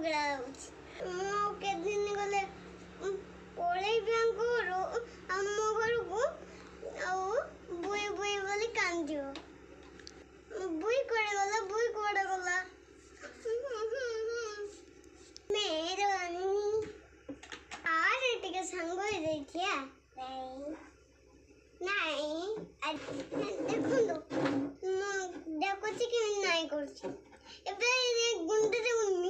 ଝଗଡ଼ା ହେଉଛି। ମୁଁ ଆଉ କେତେଦିନ ଗଲେ ପଳେଇବି ଆମ ଘରକୁ ଆଉ ବୁଇ ବୁଇ ବୋଲି କାନ୍ଦିବ। ବୁଇ କୁଆଡ଼େ ଗଲା ବୁଇ କୁଆଡ଼େ ଗଲା ମେହେରବାନୀ ଆରେ ଟିକେ ସାଙ୍ଗ ହେଇଯାଇଥିବା ନାଇଁ